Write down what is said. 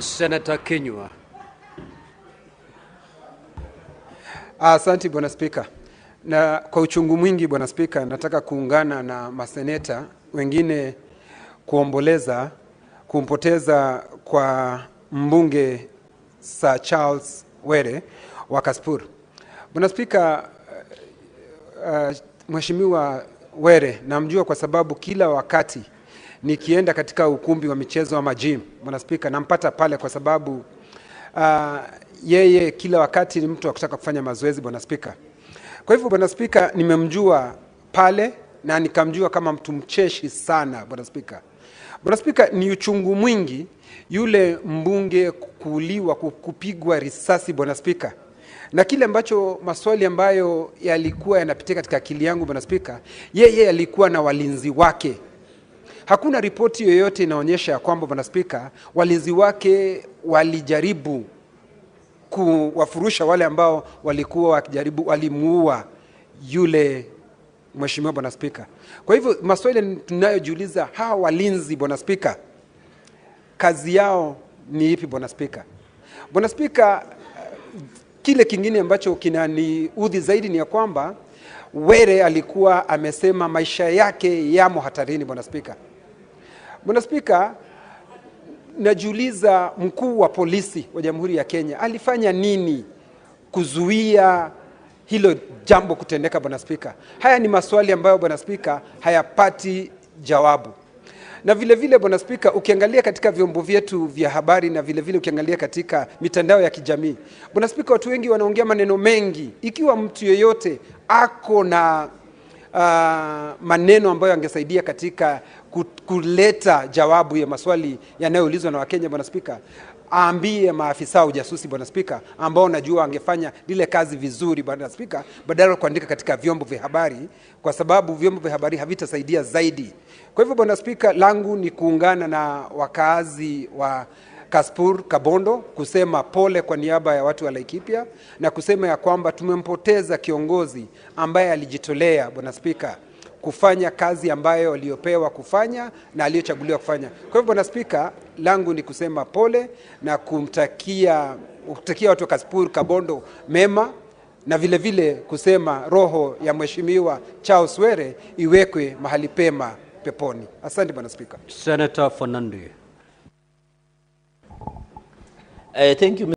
Senator Kinyua. Asante Bwana Spika. Na kwa uchungu mwingi Bwana Spika, nataka kuungana na maseneta wengine kuomboleza kumpoteza kwa mbunge Sir Charles Were wa Kasipul. Bwana Spika, Mheshimiwa Were namjua kwa sababu kila wakati nikienda katika ukumbi wa michezo ama gym, Bwana Spika, nampata pale kwa sababu yeye kila wakati ni mtu wa kutaka kufanya mazoezi Bwana Spika. Kwa hivyo Bwana Spika, nimemjua pale na nikamjua kama mtu mcheshi sana Bwana Spika. Bwana Spika, ni uchungu mwingi yule mbunge kuuliwa, kupigwa risasi Bwana Spika. Na kile ambacho maswali ambayo yalikuwa yanapitia katika akili yangu Bwana Spika, yeye alikuwa na walinzi wake. Hakuna ripoti yoyote inaonyesha kwamba Bwana Spika, walinzi wake walijaribu kuwafurusha wale ambao walikuwa wakijaribu, walimuua yule mheshimiwa Bwana Spika. Kwa hivyo maswali tunayojiuliza, hawa walinzi Bwana Spika, kazi yao ni ipi Bwana Spika? Bwana Spika, kile kingine ambacho kinaniudhi zaidi ni ya kwamba Were alikuwa amesema maisha yake yamo hatarini Bwana Spika. Bwana Spika, najiuliza mkuu wa polisi wa Jamhuri ya Kenya alifanya nini kuzuia hilo jambo kutendeka Bwana Spika? Haya ni maswali ambayo Bwana Spika hayapati jawabu. Na vile vile Bwana Spika, ukiangalia katika vyombo vyetu vya habari na vile vile ukiangalia katika mitandao ya kijamii Bwana Spika, watu wengi wanaongea maneno mengi. Ikiwa mtu yeyote ako na maneno ambayo angesaidia katika kuleta jawabu ya maswali yanayoulizwa na Wakenya Bwana Spika, aambie maafisa wa ujasusi Bwana Spika, ambao najua angefanya lile kazi vizuri Bwana Spika, badala ya kuandika katika vyombo vya habari, kwa sababu vyombo vya habari havitasaidia zaidi. Kwa hivyo Bwana Spika, langu ni kuungana na wakazi wa Kasipul Kabondo kusema pole kwa niaba ya watu wa Laikipia, na kusema ya kwamba tumempoteza kiongozi ambaye alijitolea Bwana Spika kufanya kazi ambayo aliyopewa kufanya na aliyochaguliwa kufanya. Kwa hivyo Bwana Spika, langu ni kusema pole na kutakia watu wa Kasipul Kabondo mema, na vile vile kusema roho ya Mheshimiwa Charles Were iwekwe mahali pema peponi. Asante Bwana Spika. Senator Fernandez. Thank you.